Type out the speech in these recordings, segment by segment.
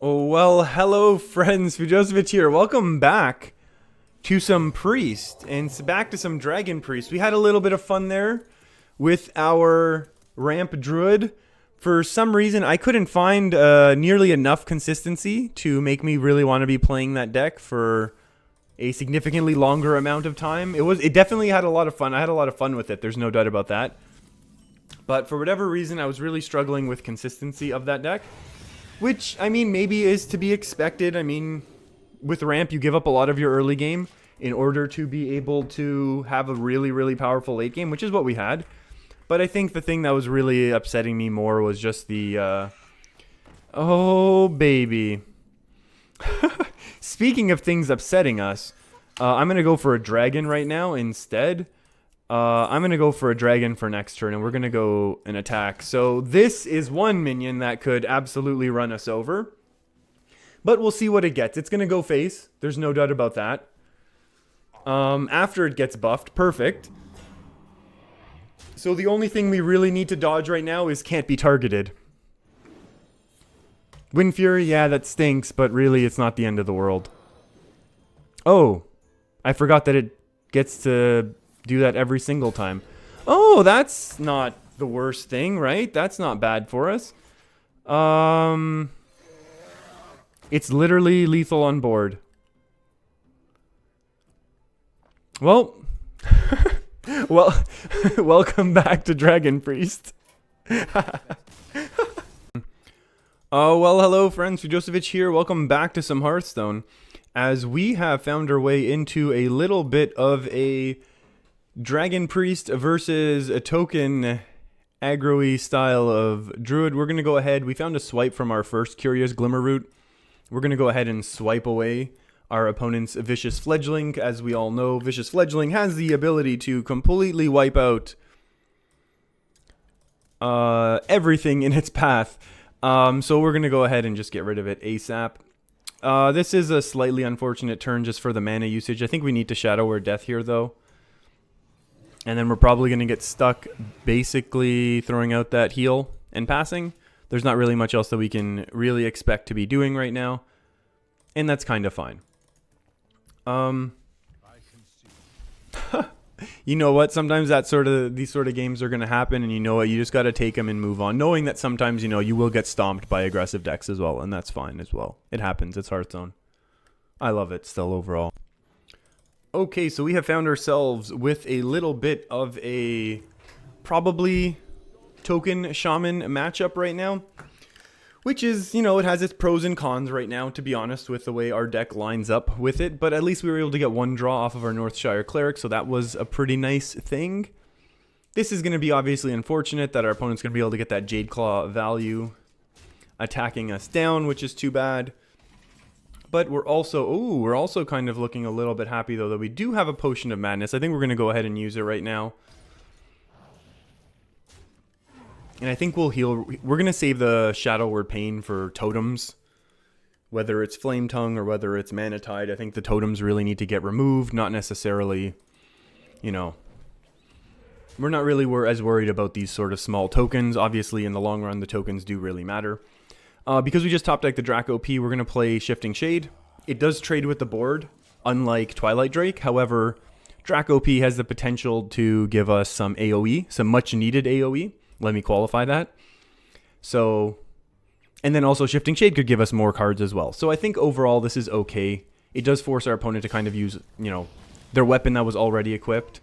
Oh, well, hello friends, Fujosevic here. Welcome back to some Priest, and back to some Dragon Priest. We had a little bit of fun there with our Ramp Druid. For some reason, I couldn't find nearly enough consistency to make me really want to be playing that deck for a significantly longer amount of time. It definitely had a lot of fun. I had a lot of fun with it, there's no doubt about that. But for whatever reason, I was really struggling with consistency of that deck. Which, I mean, maybe is to be expected. I mean, with Ramp, you give up a lot of your early game in order to be able to have a really, really powerful late game, which is what we had. But I think the thing that was really upsetting me more was just the, oh, baby. Speaking of things upsetting us, I'm going to go for a dragon right now instead. I'm going to go for a dragon for next turn, and we're going to go an attack. So this is one minion that could absolutely run us over. But we'll see what it gets. It's going to go face. There's no doubt about that. After it gets buffed, perfect. So the only thing we really need to dodge right now is can't be targeted. Wind Fury, yeah, that stinks, but really it's not the end of the world. Oh, I forgot that it gets to do that every single time. Oh, that's not the worst thing, right? That's not bad for us. It's literally lethal on board. Well, well, welcome back to Dragon Priest. Oh, well, hello friends, Fujosevic here. Welcome back to some Hearthstone. As we have found our way into a little bit of a Dragon Priest versus a token aggro-y style of Druid. We're going to go ahead. We found a swipe from our first Curious Glimmer Root. We're going to go ahead and swipe away our opponent's Vicious Fledgling. As we all know, Vicious Fledgling has the ability to completely wipe out everything in its path. So we're going to go ahead and just get rid of it ASAP. This is a slightly unfortunate turn just for the mana usage. I think we need to Shadow Word Death here, though. And then we're probably going to get stuck basically throwing out that heal and passing. There's not really much else that we can really expect to be doing right now. And that's kind of fine. You know what? Sometimes these sort of games are going to happen, and you know what? You just got to take them and move on. Knowing that sometimes, you know, you will get stomped by aggressive decks as well. And that's fine as well. It happens. It's Hearthstone. I love it still overall. Okay, so we have found ourselves with a little bit of a probably Token Shaman matchup right now. Which is, you know, it has its pros and cons right now, to be honest, with the way our deck lines up with it. But at least we were able to get one draw off of our Northshire Cleric, so that was a pretty nice thing. This is going to be obviously unfortunate that our opponent's going to be able to get that Jade Claw value attacking us down, which is too bad. But we're also kind of looking a little bit happy, though, that we do have a Potion of Madness. I think we're going to go ahead and use it right now. And I think we'll heal. We're going to save the Shadow Word Pain for totems. Whether it's Flame Tongue or whether it's Mana Tide, I think the totems really need to get removed. Not necessarily, you know. We're not really as worried about these sort of small tokens. Obviously, in the long run, the tokens do really matter. Because we just top decked the Draco P, we're going to play Shifting Shade. It does trade with the board, unlike Twilight Drake. However, Draco P has the potential to give us some AoE, some much needed AoE. Let me qualify that. So, and then also Shifting Shade could give us more cards as well. So I think overall this is okay. It does force our opponent to kind of use, you know, their weapon that was already equipped.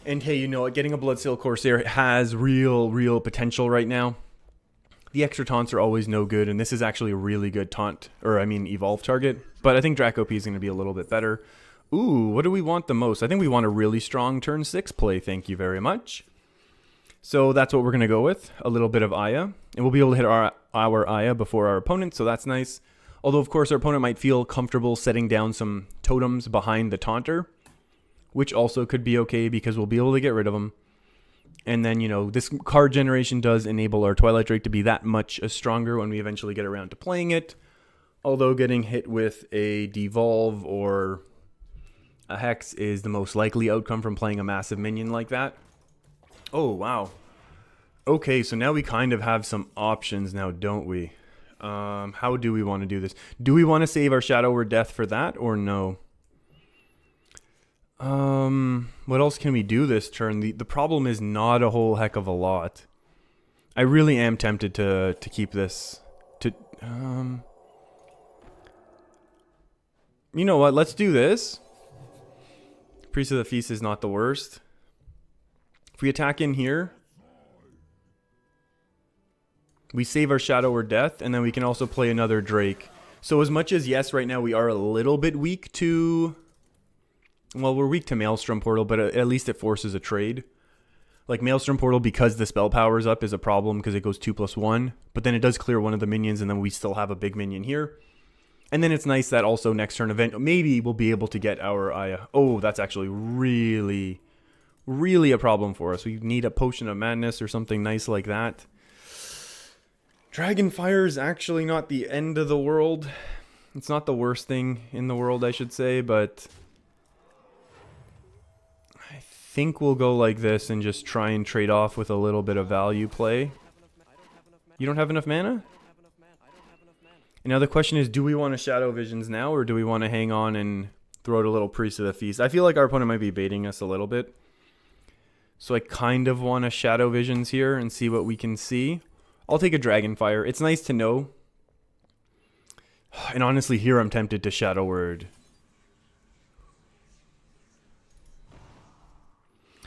And hey, you know what, getting a Bloodseal Corsair has real potential right now. The extra taunts are always no good, and this is actually a really good taunt, evolve target. But I think Draco P is going to be a little bit better. Ooh, what do we want the most? I think we want a really strong turn 6 play, thank you very much. So that's what we're going to go with, a little bit of Aya. And we'll be able to hit our Aya before our opponent, so that's nice. Although, of course, our opponent might feel comfortable setting down some totems behind the Taunter, which also could be okay because we'll be able to get rid of them. And then, you know, this card generation does enable our Twilight Drake to be that much stronger when we eventually get around to playing it. Although getting hit with a Devolve or a Hex is the most likely outcome from playing a massive minion like that. Oh, wow. Okay, so now we kind of have some options now, don't we? How do we want to do this? Do we want to save our Shadow Word Death for that or no? What else can we do this turn? The problem is not a whole heck of a lot. I really am tempted to keep this. You know what? Let's do this. Priest of the Feast is not the worst. If we attack in here, we save our Shadow or Death, and then we can also play another Drake. So as much as, yes, right now we are a little bit weak to... Well, we're weak to Maelstrom Portal, but at least it forces a trade. Like, Maelstrom Portal, because the spell power's up, is a problem because it goes 2+1. But then it does clear one of the minions, and then we still have a big minion here. And then it's nice that also next turn event, maybe we'll be able to get our Aya. Oh, that's actually really, really a problem for us. We need a Potion of Madness or something nice like that. Dragonfire is actually not the end of the world. It's not the worst thing in the world, I should say, but... I think we'll go like this and just try and trade off with a little bit of value play. You don't have enough mana? And now the question is, do we want to Shadow Visions now, or do we want to hang on and throw out a little Priest of the Feast? I feel like our opponent might be baiting us a little bit. So I kind of want to Shadow Visions here and see what we can see. I'll take a Dragonfire. It's nice to know. And honestly, here I'm tempted to Shadow Word.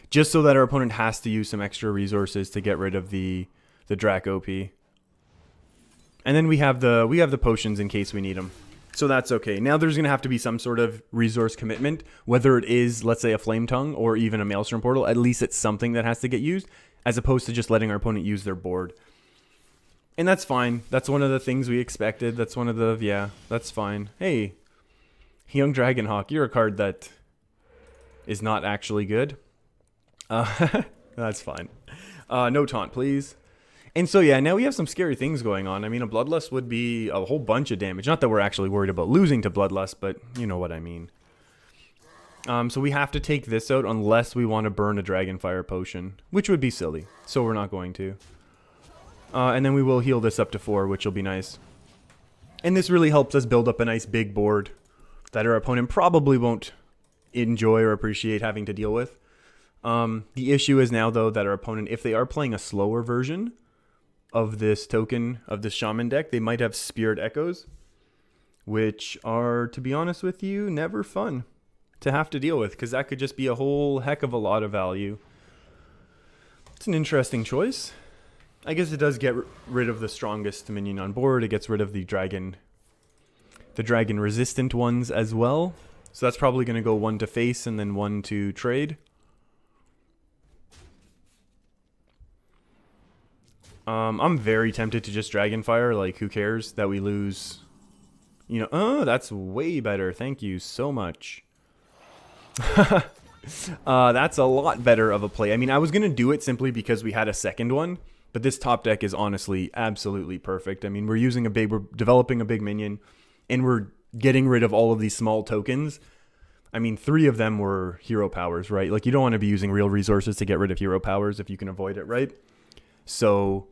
Just so that our opponent has to use some extra resources to get rid of the Drac OP. And then we have the potions in case we need them. So that's okay. Now there's going to have to be some sort of resource commitment. Whether it is, let's say, a Flame Tongue or even a Maelstrom Portal. At least it's something that has to get used. As opposed to just letting our opponent use their board. And that's fine. That's one of the things we expected. That's one of the... Yeah, that's fine. Hey, Young Dragonhawk, you're a card that is not actually good. That's fine. No taunt, please. And so, yeah, now we have some scary things going on. I mean, a Bloodlust would be a whole bunch of damage. Not that we're actually worried about losing to Bloodlust, but you know what I mean. So we have to take this out unless we want to burn a Dragonfire Potion, which would be silly. So we're not going to. And then we will heal this up to 4, which will be nice. And this really helps us build up a nice big board that our opponent probably won't enjoy or appreciate having to deal with. The issue is now, though, that our opponent, if they are playing a slower version of this token, of this Shaman deck, they might have Spirit Echoes, which are, to be honest with you, never fun to have to deal with, because that could just be a whole heck of a lot of value. It's an interesting choice. I guess it does get rid of the strongest minion on board. It gets rid of the dragon resistant ones as well. So that's probably going to go 1 to face and then 1 to trade. I'm very tempted to just Dragonfire. Like, who cares that we lose? You know, oh, that's way better. Thank you so much. That's a lot better of a play. I mean, I was going to do it simply because we had a second one. But this top deck is honestly absolutely perfect. I mean, we're developing a big minion, and we're getting rid of all of these small tokens. I mean, 3 of them were hero powers, right? Like, you don't want to be using real resources to get rid of hero powers if you can avoid it, right? So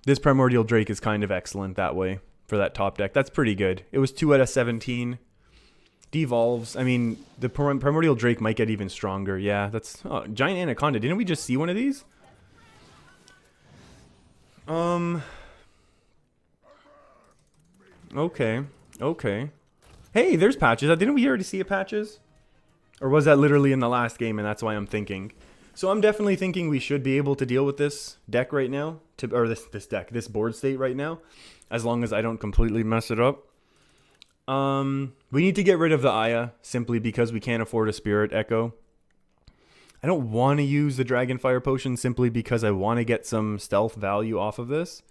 this Primordial Drake is kind of excellent that way for that top deck. That's pretty good. It was 2 out of 17. Devolves. I mean, the Primordial Drake might get even stronger. Yeah, that's... Oh, Giant Anaconda. Didn't we just see one of these? Okay. Hey, there's patches. Didn't we already see a patches? Or was that literally in the last game and that's why I'm thinking? So I'm definitely thinking we should be able to deal with this deck right now. This board state right now. As long as I don't completely mess it up. We need to get rid of the Aya simply because we can't afford a Spirit Echo. I don't want to use the Dragonfire Potion simply because I want to get some stealth value off of this.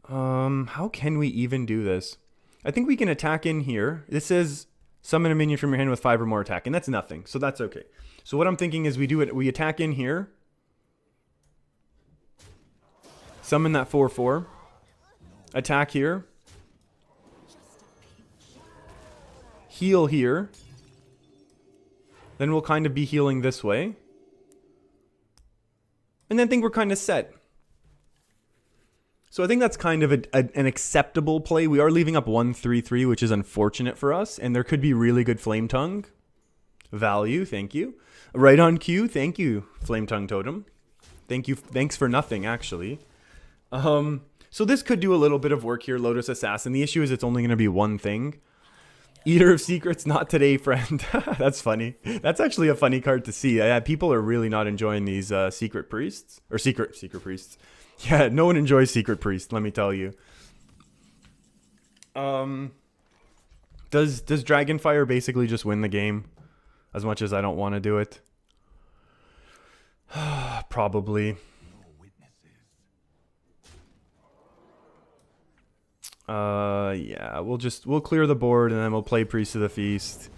How can we even do this? I think we can attack in here. This says summon a minion from your hand with 5 or more attack, and that's nothing, so that's okay. So what I'm thinking is we attack in here. Summon that 4/4. Attack here. Heal here. Then we'll kind of be healing this way. And then think we're kind of set. So I think that's kind of an acceptable play. We are leaving up 1/3/3, which is unfortunate for us. And there could be really good Flame Tongue value. Thank you. Right on cue. Thank you, Flame Tongue Totem. Thank you. Thanks for nothing, actually. So this could do a little bit of work here, Lotus Assassin. The issue is it's only going to be one thing. Eater of Secrets, not today, friend. That's funny. That's actually a funny card to see. People are really not enjoying these Secret Priests. Or Secret Priests. Yeah, no one enjoys Secret Priest, let me tell you. Does Dragonfire basically just win the game? As much as I don't want to do it. Probably. Yeah, we'll clear the board and then we'll play Priest of the Feast.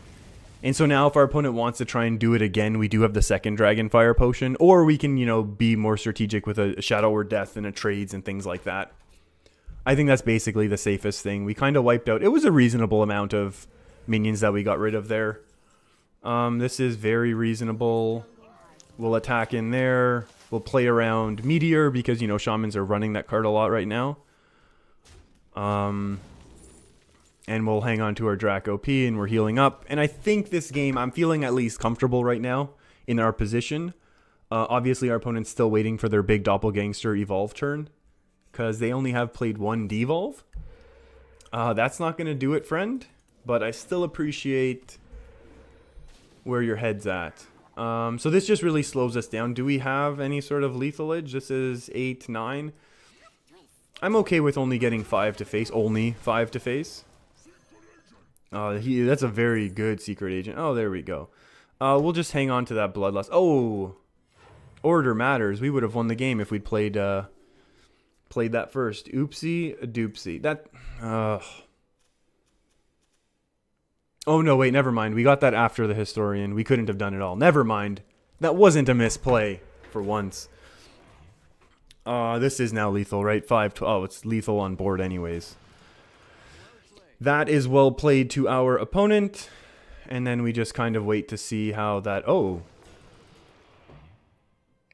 And so now if our opponent wants to try and do it again, we do have the second Dragonfire potion. Or we can, be more strategic with a Shadow or Death and a trades and things like that. I think that's basically the safest thing. We kind of wiped out. It was a reasonable amount of minions that we got rid of there. This is very reasonable. We'll attack in there. We'll play around Meteor because, Shamans are running that card a lot right now. And we'll hang on to our Drac OP and we're healing up. And I think this game, I'm feeling at least comfortable right now in our position. Obviously, our opponent's still waiting for their big Doppelgangster evolve turn because they only have played one devolve. That's not going to do it, friend. But I still appreciate where your head's at. So this just really slows us down. Do we have any sort of lethal edge? This is 8, 9. I'm okay with only getting 5 to face. Only 5 to face. That's a very good secret agent. Oh, there we go. We'll just hang on to that Bloodlust. Oh, order matters. We would have won the game if we'd played that first. Oopsie doopsie. That. Oh no, wait, never mind. We got that after the Historian. We couldn't have done it all. Never mind. That wasn't a misplay for once. This is now lethal, right? 5. Oh, it's lethal on board anyways. That is well played to our opponent. And then we just kind of wait to see how that... Oh,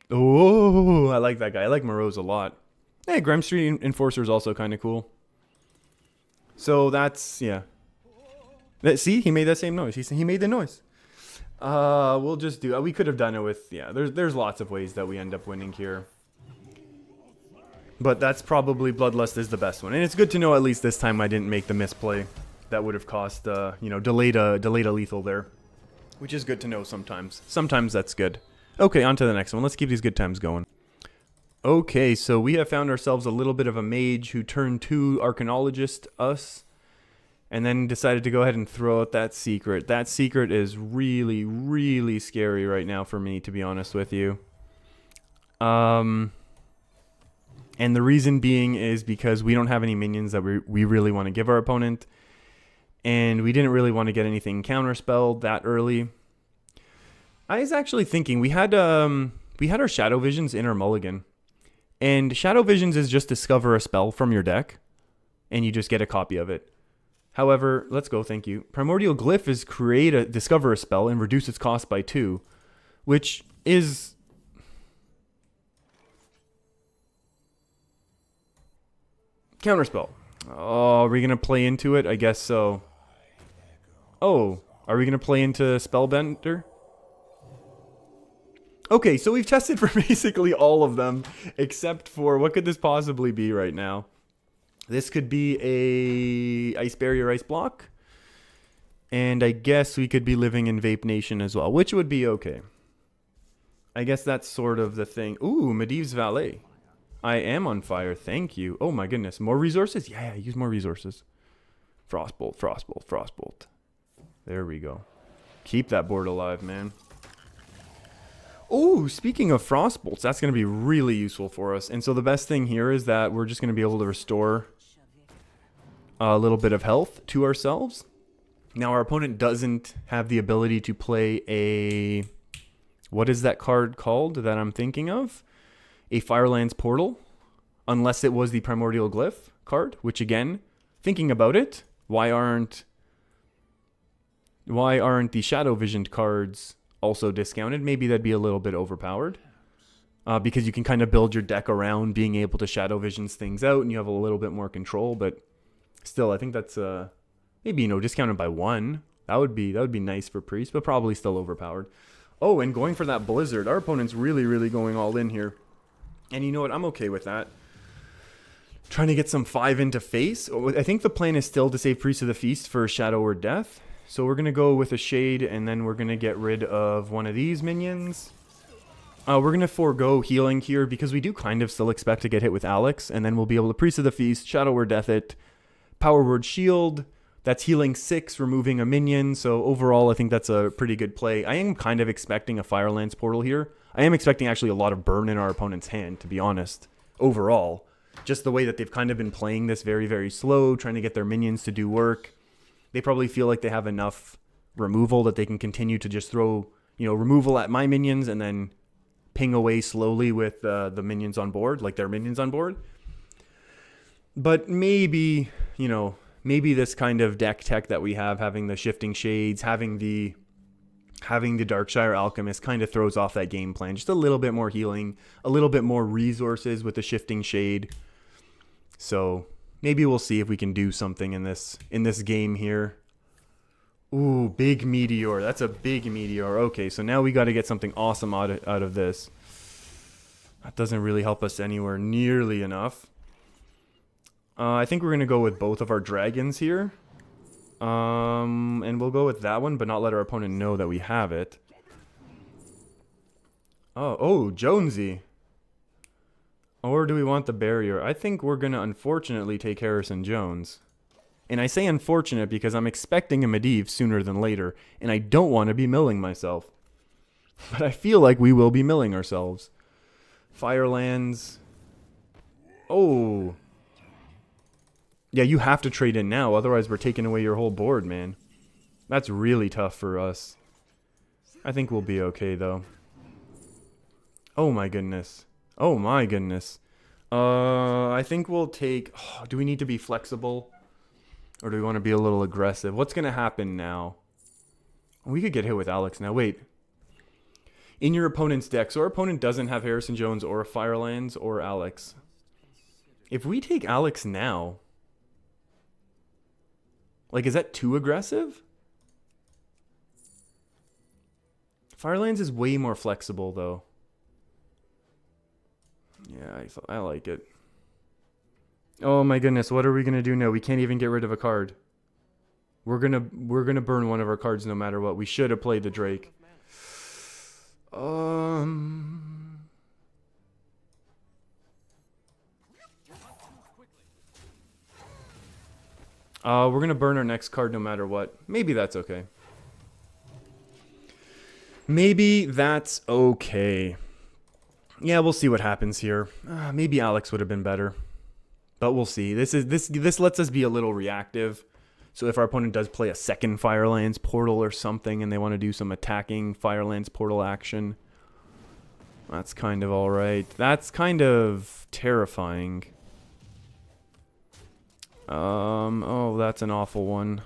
I like that guy. I like Morose a lot. Hey, Grime Street Enforcer is also kind of cool. So that's... Yeah. See? He made that same noise. He made the noise. We'll just do... We could have done it with... Yeah, there's lots of ways that we end up winning here. But that's probably Bloodlust is the best one. And it's good to know at least this time I didn't make the misplay. That would have cost, delayed a lethal there. Which is good to know sometimes. Sometimes that's good. Okay, on to the next one. Let's keep these good times going. Okay, so we have found ourselves a little bit of a mage who turned to Arcanologist us. And then decided to go ahead and throw out that secret. That secret is really, really scary right now for me, to be honest with you. And the reason being is because we don't have any minions that we really want to give our opponent. And we didn't really want to get anything counterspelled that early. I was actually thinking, we had our Shadow Visions in our mulligan. And Shadow Visions is just discover a spell from your deck. And you just get a copy of it. However, let's go, thank you. Primordial Glyph is discover a spell and reduce its cost by 2. Which is... Counterspell. Oh, are we going to play into it? I guess so. Oh, are we going to play into Spellbender? Okay, so we've tested for basically all of them, except for, what could this possibly be right now? This could be a Ice Barrier, Ice Block. And I guess we could be living in Vape Nation as well, which would be okay. I guess that's sort of the thing. Ooh, Medivh's Valet. I am on fire, thank you. Oh my goodness, more resources? Yeah, use more resources. Frostbolt, Frostbolt, Frostbolt. There we go. Keep that board alive, man. Oh, speaking of Frostbolts, that's going to be really useful for us. And so the best thing here is that we're just going to be able to restore a little bit of health to ourselves. Now, our opponent doesn't have the ability to play a... What is that card called that I'm thinking of? A Firelands Portal, unless it was the Primordial Glyph card, which again, thinking about it, why aren't the Shadow Visioned cards also discounted? Maybe that'd be a little bit overpowered. because you can kind of build your deck around being able to Shadow Visions things out, and you have a little bit more control. But still, I think that's maybe, you know, discounted by 1. That would be nice for Priest, but probably still overpowered. Oh, and going for that Blizzard. Our opponent's really going all in here. And you know what? I'm okay with that. Trying to get some 5 into face. I think the plan is still to save Priest of the Feast for Shadow or Death. So we're going to go with a Shade, and then we're going to get rid of one of these minions. We're going to forego healing here because we do kind of still expect to get hit with Alex. And then we'll be able to Priest of the Feast, Shadow or Death it, Power Word Shield. That's healing 6, removing a minion. So overall, I think that's a pretty good play. I am kind of expecting a Firelance Portal here. I am expecting actually a lot of burn in our opponent's hand, to be honest, overall. Just the way that they've kind of been playing this very slow, trying to get their minions to do work. They probably feel like they have enough removal that they can continue to just throw, you know, removal at my minions and then ping away slowly with the minions on board, like their minions on board. But maybe, you know, maybe this kind of deck tech that we have, having the Shifting Shades, having the Darkshire Alchemist kind of throws off that game plan. Just a little bit more healing, a little bit more resources with the Shifting Shade. So maybe we'll see if we can do something in this game here. Ooh, big meteor. That's a big meteor. Okay, so now we got to get something awesome out of this. That doesn't really help us anywhere nearly enough. I think we're going to go with both of our dragons here. And we'll go with that one, but not let our opponent know that we have it. Oh, Jonesy. Or do we want the barrier? I think we're going to unfortunately take Harrison Jones. And I say unfortunate because I'm expecting a Medivh sooner than later, and I don't want to be milling myself. But I feel like we will be milling ourselves. Firelands. Oh. Yeah, you have to trade in now, otherwise we're taking away your whole board, man. That's really tough for us. I think we'll be okay, though. Oh my goodness. Oh my goodness. I think we'll take... Oh, do we need to be flexible? Or do we want to be a little aggressive? What's going to happen now? We could get hit with Alex now. Wait. In your opponent's deck. So our opponent doesn't have Harrison Jones or Firelands or Alex. If we take Alex now... Like, is that too aggressive? Firelands is way more flexible, though. Yeah, I like it. Oh my goodness, what are we gonna do now? We can't even get rid of a card. We're gonna burn one of our cards no matter what. We should have played the Drake. We're gonna burn our next card no matter what. Maybe that's okay. Maybe that's okay. Yeah, we'll see what happens here. Maybe Alex would have been better, but we'll see. This lets us be a little reactive. So if our opponent does play a second Firelands Portal or something, and they want to do some attacking Firelands Portal action, that's kind of all right. That's kind of terrifying. Oh, that's an awful one.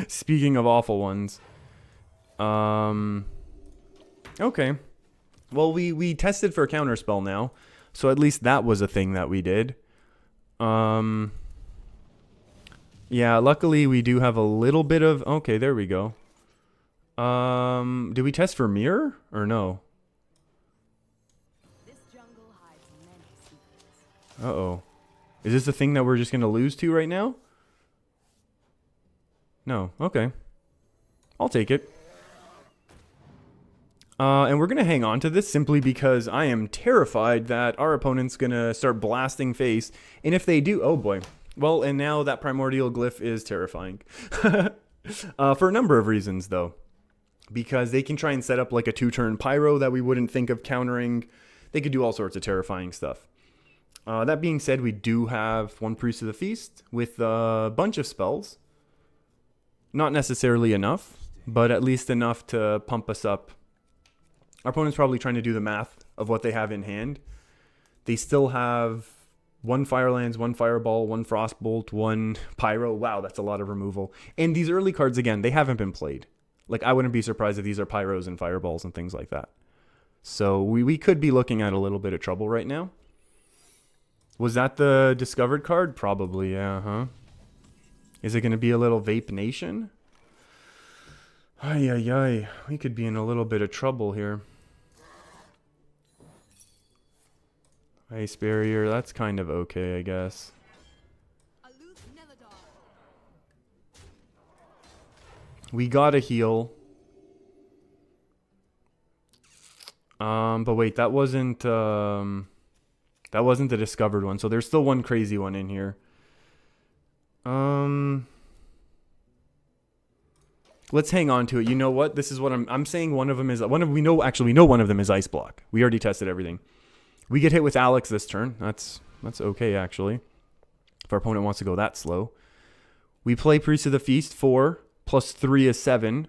Speaking of awful ones. Okay. Well, we tested for a counterspell now. So at least that was a thing that we did. Yeah, luckily we do have a little bit of... Okay, there we go. Did we test for mirror or no? Uh-oh. Is this the thing that we're just going to lose to right now? No. Okay. I'll take it. And we're going to hang on to this simply because I am terrified that our opponent's going to start blasting face. And if they do... Oh, boy. Well, and now that Primordial Glyph is terrifying. For a number of reasons, though. Because they can try and set up like a 2-turn Pyro that we wouldn't think of countering. They could do all sorts of terrifying stuff. That being said, we do have one Priest of the Feast with a bunch of spells. Not necessarily enough, but at least enough to pump us up. Our opponent's probably trying to do the math of what they have in hand. They still have one Firelands, one Fireball, one Frostbolt, one Pyro. Wow, that's a lot of removal. And these early cards, again, they haven't been played. Like, I wouldn't be surprised if these are pyros and fireballs and things like that. So we could be looking at a little bit of trouble right now. Was that the discovered card? Probably, yeah, huh? Is it going to be a little Vape Nation? Ay, ay, ay. We could be in a little bit of trouble here. Ice Barrier, that's kind of okay, I guess. We gotta heal. But wait, that wasn't the discovered one. So there's still one crazy one in here. Let's hang on to it. You know what? This is what I'm saying. One of them is we know one of them is Ice Block. We already tested everything. We get hit with Alex this turn. That's okay actually. If our opponent wants to go that slow. We play Priest of the Feast 4 plus 3 is 7.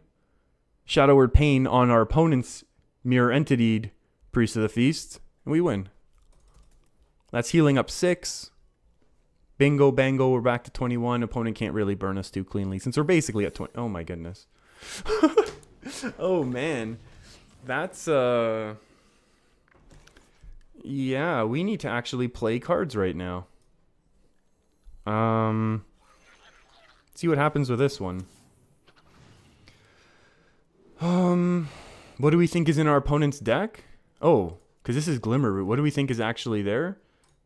Shadow Word Pain on our opponent's mirror entity Priest of the Feast, and we win. That's healing up 6. Bingo bango, we're back to 21. Opponent can't really burn us too cleanly since we're basically at 20. Oh my goodness. Oh man. That's yeah, we need to actually play cards right now. See what happens with this one. What do we think is in our opponent's deck? Oh, because this is Glimmer Root. What do we think is actually there?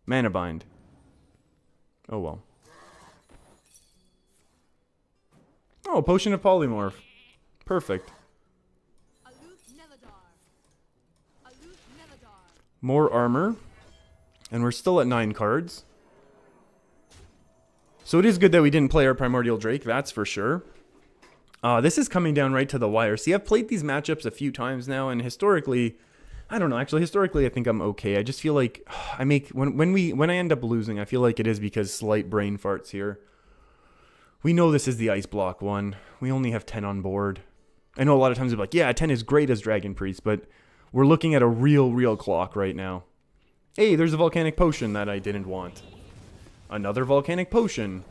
Mana Bind. Oh, well. Oh, Potion of Polymorph. Perfect. More armor. And we're still at 9 cards. So it is good that we didn't play our Primordial Drake, that's for sure. This is coming down right to the wire. See, I've played these matchups a few times now, and historically, I don't know. Actually, historically, I think I'm okay. I just feel like when I end up losing, I feel like it is because slight brain farts here. We know this is the Ice Block one. We only have 10 on board. I know a lot of times they're like, yeah, 10 is great as Dragon Priest, but we're looking at a real clock right now. Hey, there's a Volcanic Potion that I didn't want. Another Volcanic Potion.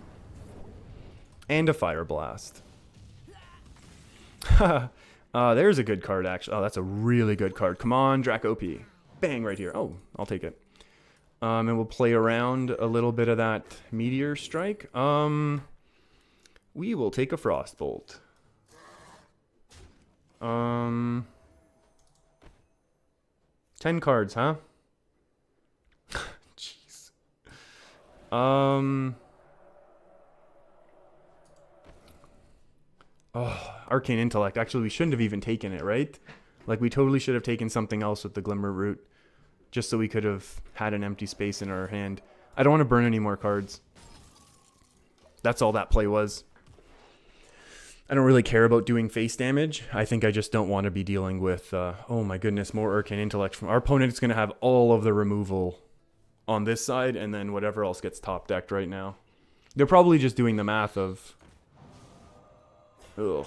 And a Fire Blast. There's a good card, actually. Oh, that's a really good card. Come on, Draco P. Bang, right here. Oh, I'll take it. And we'll play around a little bit of that Meteor Strike. We will take a Frostbolt. 10 cards, huh? Jeez. Oh, Arcane Intellect. Actually, we shouldn't have even taken it, right? Like, we totally should have taken something else with the Glimmer Root. Just so we could have had an empty space in our hand. I don't want to burn any more cards. That's all that play was. I don't really care about doing face damage. I think I just don't want to be dealing with, oh my goodness, more Arcane Intellect. From our opponent is going to have all of the removal on this side, and then whatever else gets top decked right now. They're probably just doing the math of... Ugh.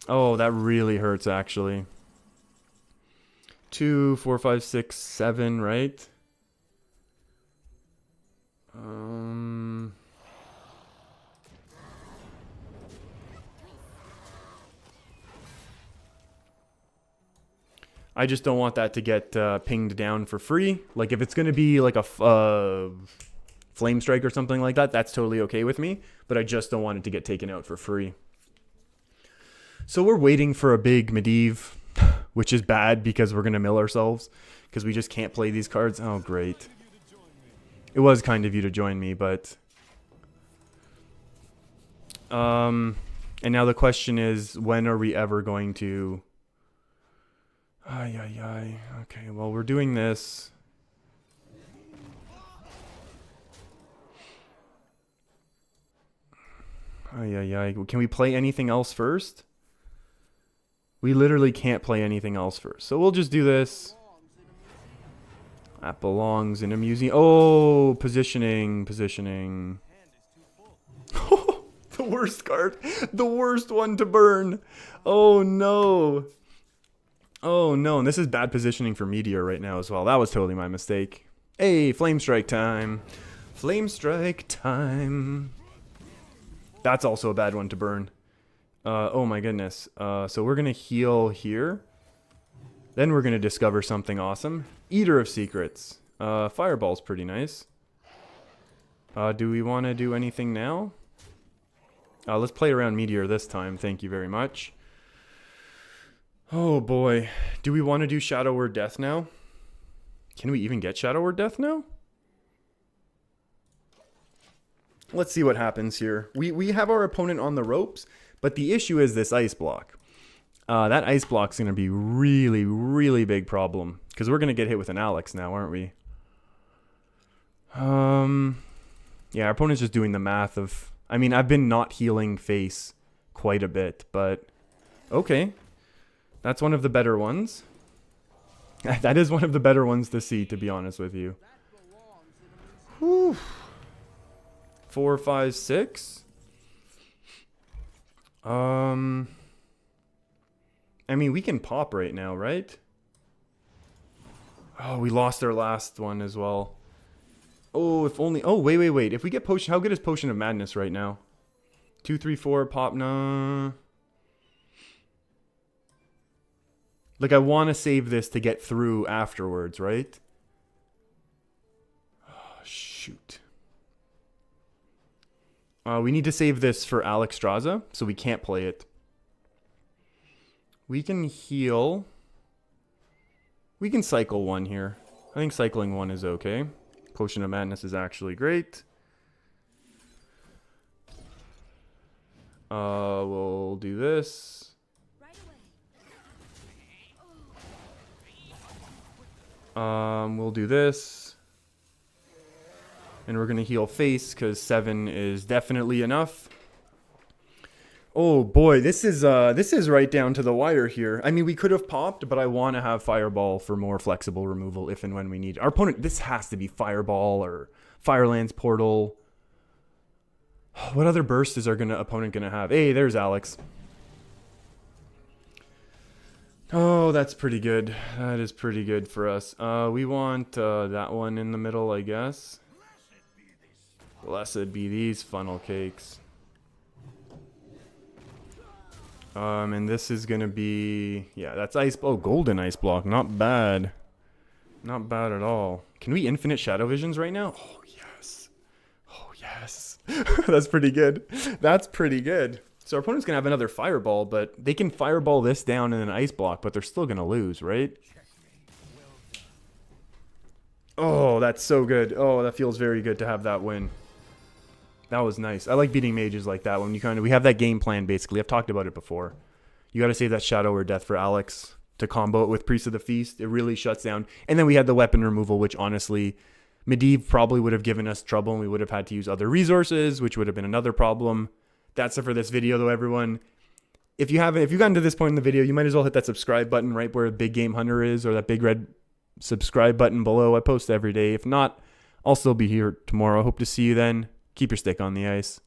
Oh, that really hurts, actually. 2, 4, 5, 6, 7, right? I just don't want that to get pinged down for free. Like, if it's going to be like a Flame Strike or something like that, that's totally okay with me. But I just don't want it to get taken out for free. So we're waiting for a big Medivh, which is bad because we're going to mill ourselves. Because we just can't play these cards. Oh, great. It was kind of you to join me, but... And now the question is, when are we ever going to... Ay, ay, ay. Okay, well, we're doing this. Ay, ay, ay. Can we play anything else first? We literally can't play anything else first. So we'll just do this. That belongs in a museum. Oh, positioning. The worst card. The worst one to burn. Oh, no. Oh, no. And this is bad positioning for Meteor right now as well. That was totally my mistake. Hey, Flame Strike time. Flame Strike time. That's also a bad one to burn. Oh my goodness. So we're going to heal here. Then we're going to discover something awesome. Eater of Secrets. Fireball's pretty nice. Do we want to do anything now? Let's play around Meteor this time. Thank you very much. Oh boy. Do we want to do Shadow Word Death now? Can we even get Shadow Word Death now? Let's see what happens here. We have our opponent on the ropes, but the issue is this ice block. That ice block's going to be really, really big problem. Because we're going to get hit with an Alex now, aren't we? Yeah, our opponent's just doing the math of... I mean, I've been not healing face quite a bit, but... Okay. That's one of the better ones. That is one of the better ones to see, to be honest with you. Whew. 4, 5, 6. I mean, we can pop right now, right? Oh, we lost our last one as well. Oh, if only... Oh, wait. If we get Potion... How good is Potion of Madness right now? 2, 3, 4, pop, nah. Like, I want to save this to get through afterwards, right? Oh, shoot. We need to save this for Alex Straza, so we can't play it. We can heal. We can cycle one here. I think cycling one is okay. Potion of Madness is actually great. We'll do this. We'll do this. And we're going to heal face because 7 is definitely enough. Oh boy, this is right down to the wire here. I mean, we could have popped, but I want to have Fireball for more flexible removal if and when we need. Our opponent, this has to be Fireball or Firelands Portal. What other burst is our opponent going to have? Hey, there's Alex. Oh, that's pretty good. That is pretty good for us. We want that one in the middle, I guess. Blessed be these funnel cakes. And this is gonna be... Yeah, that's ice... Oh, golden ice block. Not bad. Not bad at all. Can we infinite shadow visions right now? Oh, yes. Oh, yes. That's pretty good. That's pretty good. So our opponent's gonna have another fireball, but they can fireball this down in an ice block, but they're still gonna lose, right? Oh, that's so good. Oh, that feels very good to have that win. That was nice. I like beating mages like that when we have that game plan basically. I've talked about it before. You got to save that Shadow or Death for Alex to combo it with Priest of the Feast. It really shuts down. And then we had the weapon removal, which honestly, Medivh probably would have given us trouble and we would have had to use other resources, which would have been another problem. That's it for this video though, everyone. If you've gotten to this point in the video, you might as well hit that subscribe button right where Big Game Hunter is, or that big red subscribe button below. I post every day. If not, I'll still be here tomorrow. Hope to see you then. Keep your stick on the ice.